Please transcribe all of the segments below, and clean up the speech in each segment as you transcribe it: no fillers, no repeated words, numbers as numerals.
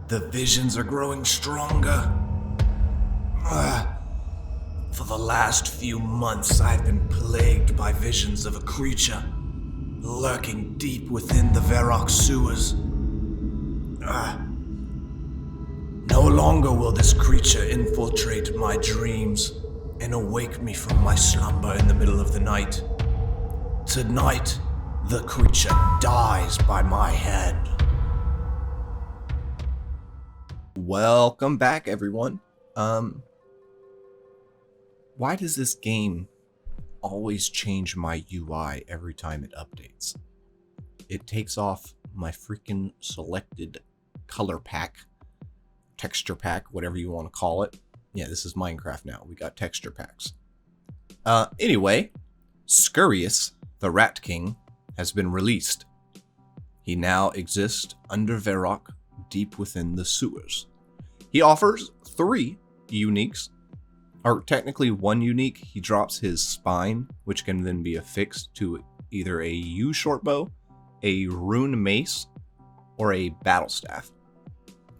The visions are growing stronger. For the last few months, I've been plagued by visions of a creature lurking deep within the Varrock sewers. No longer will this creature infiltrate my dreams and awake me from my slumber in the middle of the night. Tonight, the creature dies by my hand. Welcome back, everyone. Why does this game always change my UI every time it updates? It takes off my freaking selected color pack, texture pack, whatever you want to call it. Yeah, this is Minecraft now. We got texture packs. Anyway, Scurrius, the Rat King, has been released. He now exists under Varrock, deep within the sewers. He offers 3 uniques, or technically 1 unique. He drops his spine, which can then be affixed to either a yew shortbow, a rune mace, or a battle staff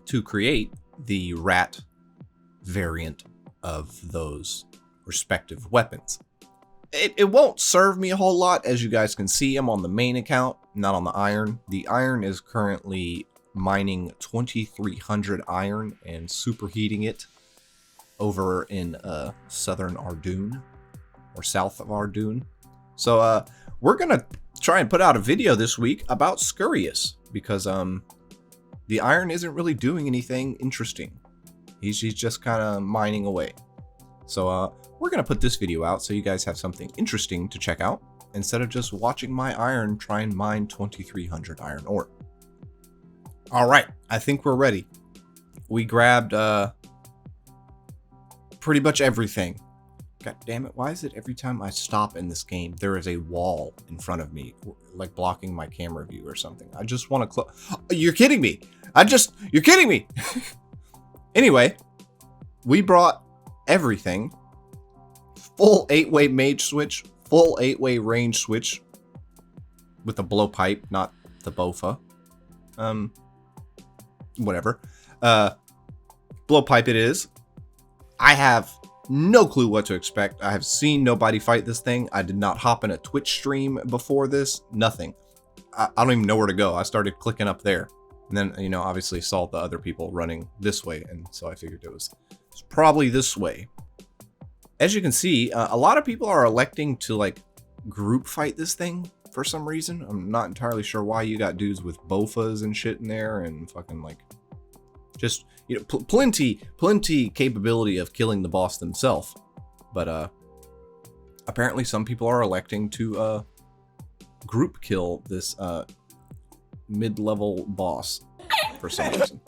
to create the rat variant of those respective weapons. It won't serve me a whole lot. As you guys can see, I'm on the main account, not on the iron. The iron is currently mining 2300 iron and superheating it over in southern Ardoon, or south of Ardoon. So we're gonna try and put out a video this week about Scurrius, because the iron isn't really doing anything interesting. He's just kind of mining away. So we're gonna put this video out so you guys have something interesting to check out, instead of just watching my iron try and mine 2300 iron ore. All right, I think we're ready. We grabbed pretty much everything. God damn it, why is it every time I stop in this game, there is a wall in front of me, like blocking my camera view or something? I just want to close. You're kidding me. You're kidding me. Anyway, we brought everything. Full 8-way mage switch, full 8-way range switch with a blowpipe, not the bofa. Whatever. Blowpipe it is. I have no clue what to expect. I have seen nobody fight this thing. I did not hop in a Twitch stream before this. Nothing. I don't even know where to go. I started clicking up there. And then, obviously saw the other people running this way. And so I figured it was probably this way. As you can see, a lot of people are electing to, group fight this thing for some reason. I'm not entirely sure why. You got dudes with bofas and shit in there and fucking, just, plenty capability of killing the boss themselves. But apparently some people are electing to group kill this mid-level boss for some reason.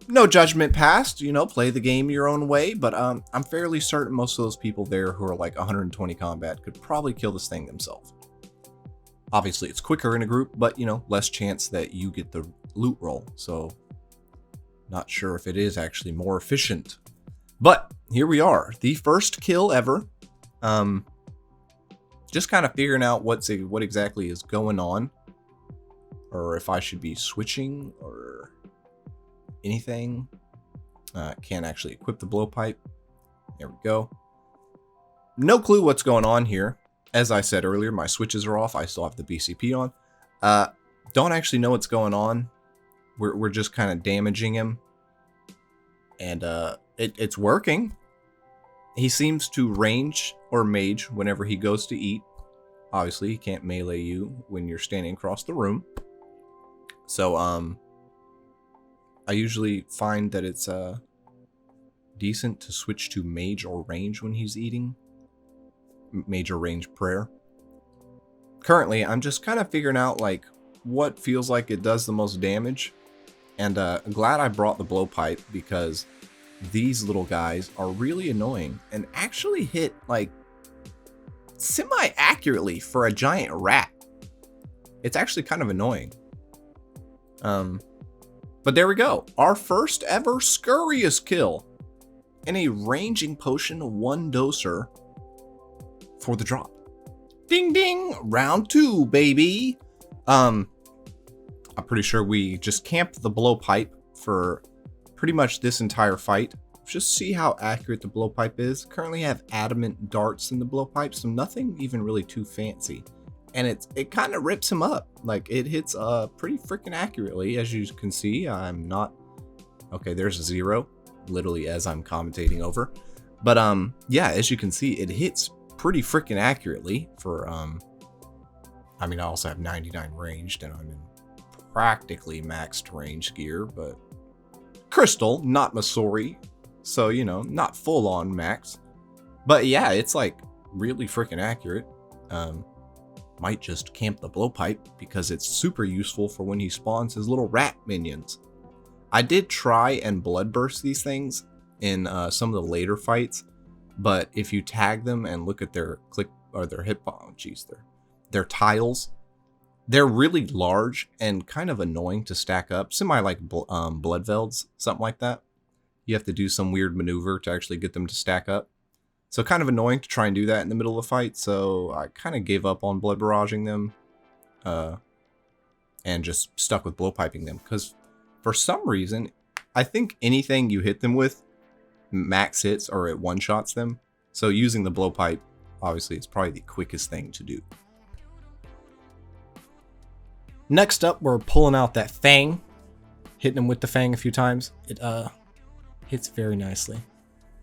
No judgment passed, play the game your own way, but I'm fairly certain most of those people there who are 120 combat could probably kill this thing themselves. Obviously it's quicker in a group, but less chance that you get the loot roll, so not sure if it is actually more efficient. But here we are, the first kill ever. Just kind of figuring out what exactly is going on, or if I should be switching or anything. Can't actually equip the blowpipe. There we go. No clue what's going on here. As I said earlier, my switches are off. I still have the BCP on. Don't actually know what's going on. We're just kind of damaging him, and it's working. He seems to range or mage whenever he goes to eat. Obviously, he can't melee you when you're standing across the room. So I usually find that it's decent to switch to mage or range when he's eating. Mage or range prayer. Currently, I'm just kind of figuring out what feels like it does the most damage. And glad I brought the blowpipe, because these little guys are really annoying and actually hit semi-accurately for a giant rat. It's actually kind of annoying. But there we go. Our first ever Scurrius kill. And a ranging potion 1 doser for the drop. Ding ding! Round 2, baby! I'm pretty sure we just camped the blowpipe for pretty much this entire fight. Just see how accurate the blowpipe is. Currently have adamant darts in the blowpipe, so nothing even really too fancy. And it kind of rips him up. Like, it hits pretty freaking accurately. As you can see, I'm not... Okay, there's a 0, literally as I'm commentating over. But yeah, as you can see, it hits pretty freaking accurately for... I mean, I also have 99 ranged, and I'm in practically maxed range gear, but... Crystal, not Masori. So, you know, not full on max. But yeah, it's like really freaking accurate. Might just camp the blowpipe because it's super useful for when he spawns his little rat minions. I did try and bloodburst these things in some of the later fights, but if you tag them and look at their click or their hit, oh geez, their tiles, they're really large and kind of annoying to stack up. Semi like Bloodvelds, something like that. You have to do some weird maneuver to actually get them to stack up. So kind of annoying to try and do that in the middle of the fight. So I kind of gave up on blood barraging them and just stuck with blowpiping them. Because for some reason, I think anything you hit them with max hits or it one-shots them. So using the blowpipe, obviously, is probably the quickest thing to do. Next up, we're pulling out that Fang. Hitting him with the Fang a few times. It hits very nicely.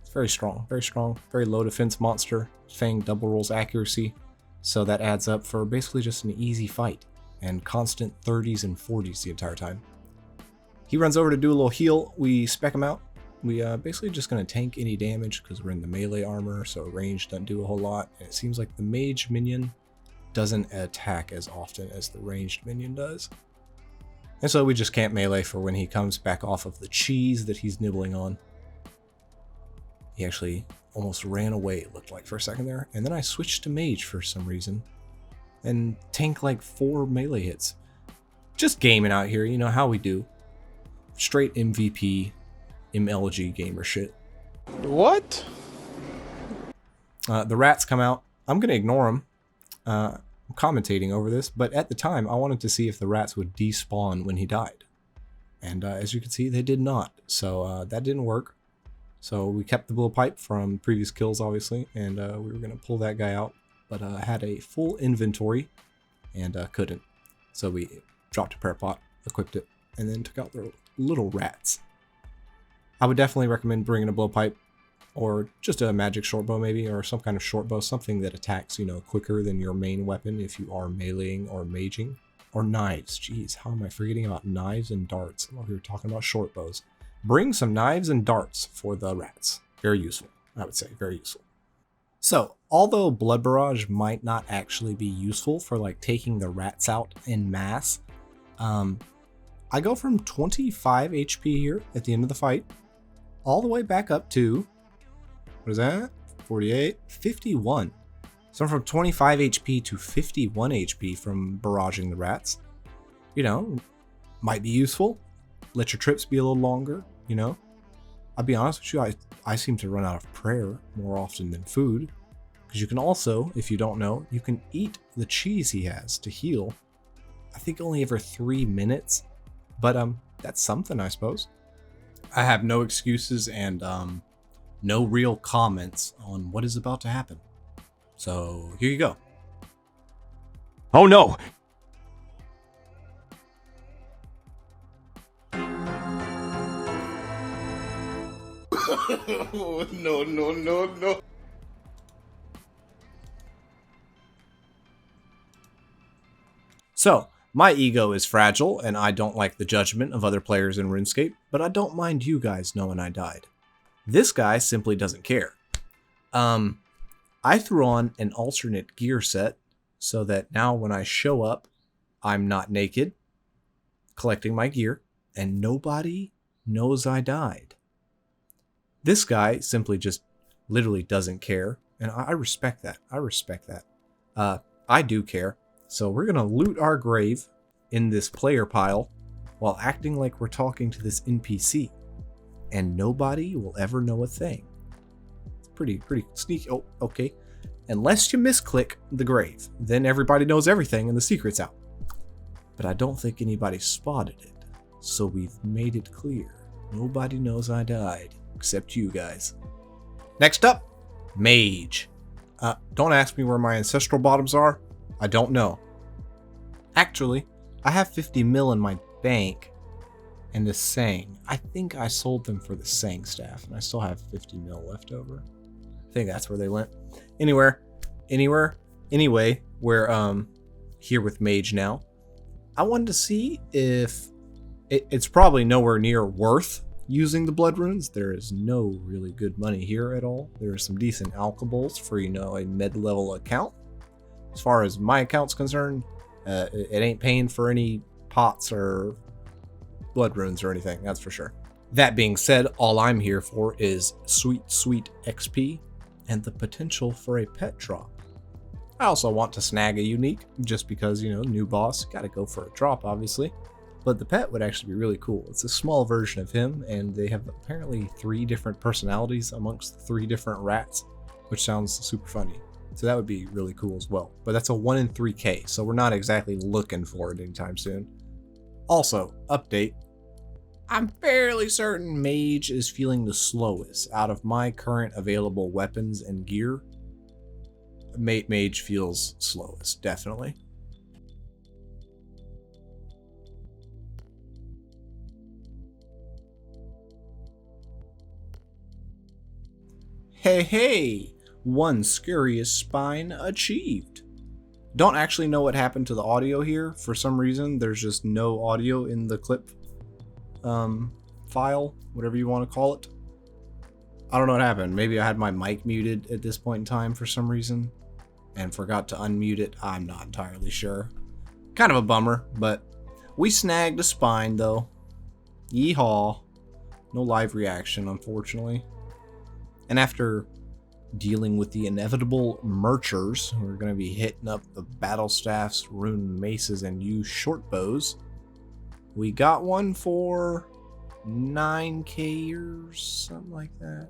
It's very strong, very low defense monster. Fang double rolls accuracy, so that adds up for basically just an easy fight and constant 30s and 40s the entire time. He runs over to do a little heal. We spec him out. We basically just gonna tank any damage because we're in the melee armor, so range doesn't do a whole lot. And it seems like the Mage minion doesn't attack as often as the ranged minion does. And so we just camp melee for when he comes back off of the cheese that he's nibbling on. He actually almost ran away, it looked like, for a second there. And then I switched to Mage for some reason. And tank like 4 melee hits. Just gaming out here, you know how we do. Straight MVP, MLG gamer shit. What? The rats come out. I'm going to ignore them. I'm commentating over this, but at the time I wanted to see if the rats would despawn when he died. And as you can see, they did not. So that didn't work. So we kept the blowpipe from previous kills, obviously, and we were going to pull that guy out, but had a full inventory and couldn't. So we dropped a prayer pot, equipped it, and then took out the little rats. I would definitely recommend bringing a blowpipe or just a magic shortbow maybe, or some kind of shortbow, something that attacks, you know, quicker than your main weapon if you are meleeing or maging. Or knives. Jeez, how am I forgetting about knives and darts? Well, we were talking about shortbows. Bring some knives and darts for the rats. Very useful, I would say, very useful. So, although Blood Barrage might not actually be useful for like taking the rats out en masse, I go from 25 HP here at the end of the fight, all the way back up to, what is that? 48, 51. So from 25 HP to 51 HP from barraging the rats. You know, might be useful. Let your trips be a little longer, you know. I'll be honest with you, I seem to run out of prayer more often than food. Because you can also, if you don't know, you can eat the cheese he has to heal. I think only every 3 minutes. But that's something, I suppose. I have no excuses and no real comments on what is about to happen. So here you go. Oh no! No. So, my ego is fragile, and I don't like the judgment of other players in RuneScape, but I don't mind you guys knowing I died. This guy simply doesn't care. I threw on an alternate gear set, so that now when I show up, I'm not naked, collecting my gear, and nobody knows I died. This guy simply just literally doesn't care, and I respect that. I do care. So we're going to loot our grave in this player pile while acting like we're talking to this NPC. And nobody will ever know a thing. It's pretty sneaky. Oh, okay. Unless you misclick the grave. Then everybody knows everything and the secret's out. But I don't think anybody spotted it. So we've made it clear. Nobody knows I died, except you guys. Next up, Mage. Don't ask me where my ancestral bottoms are. I don't know. Actually, I have 50 mil in my bank and the Sang. I think I sold them for the Sang staff, and I still have 50 mil left over. I think that's where they went. Anyway, we're here with Mage now. I wanted to see if it's probably nowhere near worth using the blood runes. There is no really good money here at all. There are some decent alcohols for, you know, a mid-level account. As far as my account's concerned, it ain't paying for any pots or blood runes or anything, that's for sure. That being said, all I'm here for is sweet XP and the potential for a pet drop. I also want to snag a unique, just because, you know, new boss, gotta go for a drop, obviously. But the pet would actually be really cool. It's a small version of him, and they have apparently 3 different personalities amongst the 3 different rats, which sounds super funny. So that would be really cool as well. But that's a 1 in 3k, so we're not exactly looking for it anytime soon. Also, update. I'm fairly certain Mage is feeling the slowest out of my current available weapons and gear. Mage feels slowest, definitely. Hey, 1 Scurrius spine achieved. Don't actually know what happened to the audio here. For some reason, there's just no audio in the clip file, whatever you want to call it. I don't know what happened. Maybe I had my mic muted at this point in time for some reason and forgot to unmute it. I'm not entirely sure. Kind of a bummer, but we snagged a spine though. Yeehaw. No live reaction, unfortunately. And after dealing with the inevitable merchers who are going to be hitting up the battle staffs, rune maces, and used short bows, we got one for 9k or something like that.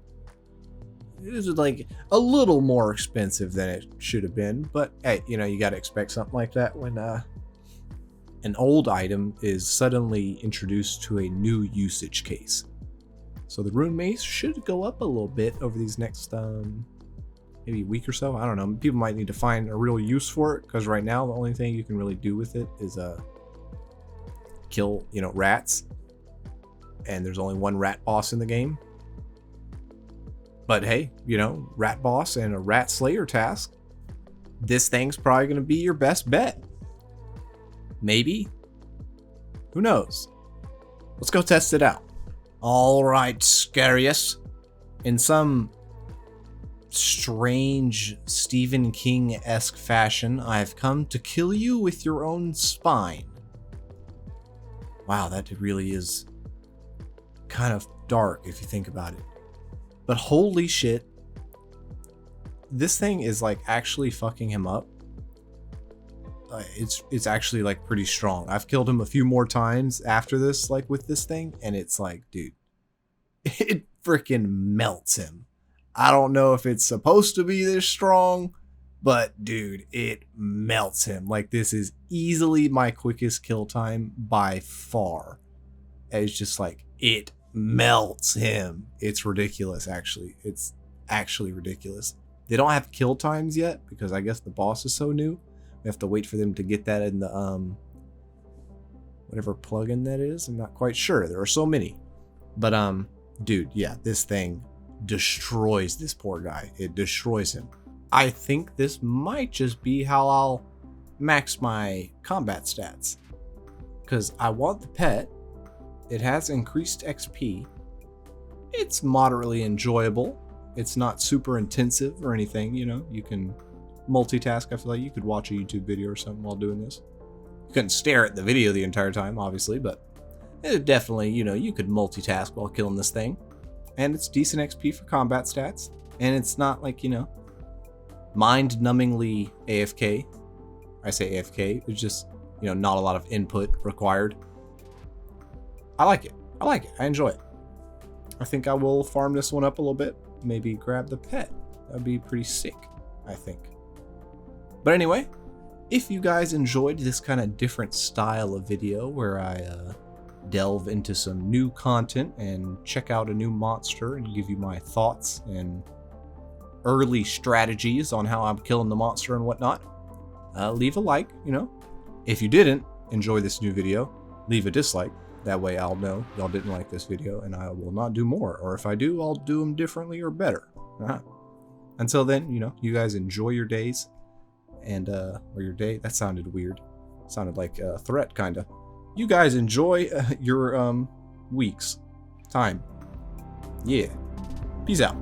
It was like a little more expensive than it should have been, but hey, you know, you got to expect something like that when an old item is suddenly introduced to a new usage case. So the rune mace should go up a little bit over these next maybe week or so. I don't know. People might need to find a real use for it, because right now the only thing you can really do with it is kill, you know, rats. And there's only 1 rat boss in the game. But hey, you know, rat boss and a rat slayer task. This thing's probably going to be your best bet. Maybe. Who knows? Let's go test it out. All right, Scurius. In some strange Stephen King-esque fashion, I've come to kill you with your own spine. Wow, that really is kind of dark if you think about it. But holy shit, this thing is like actually fucking him up. It's actually like pretty strong. I've killed him a few more times after this, like with this thing, and it's like, dude, it freaking melts him. I don't know if it's supposed to be this strong, but dude, it melts him. Like, this is easily my quickest kill time by far. It's just like, it melts him. It's ridiculous, actually. It's actually ridiculous. They don't have kill times yet because I guess the boss is so new. We have to wait for them to get that in the whatever plugin that is. I'm not quite sure. There are so many. But dude, yeah, this thing destroys this poor guy. It destroys him. I think this might just be how I'll max my combat stats, because I want the pet. It has increased XP. It's moderately enjoyable. It's not super intensive or anything, you know. You can multitask. I feel like you could watch a YouTube video or something while doing this. You couldn't stare at the video the entire time, obviously, but it definitely, you know, you could multitask while killing this thing. And it's decent XP for combat stats. And it's not like, you know, mind-numbingly AFK. I say AFK, it's just, you know, not a lot of input required. I like it. I like it. I enjoy it. I think I will farm this one up a little bit. Maybe grab the pet. That'd be pretty sick, I think. But anyway, if you guys enjoyed this kind of different style of video where I delve into some new content and check out a new monster and give you my thoughts and early strategies on how I'm killing the monster and whatnot, leave a like, you know. If you didn't enjoy this new video, leave a dislike. That way I'll know y'all didn't like this video and I will not do more. Or if I do, I'll do them differently or better. Until then, you know, you guys enjoy your days and, or your day. That sounded weird. Sounded like a threat, kinda. You guys enjoy your, weeks. Time. Yeah. Peace out.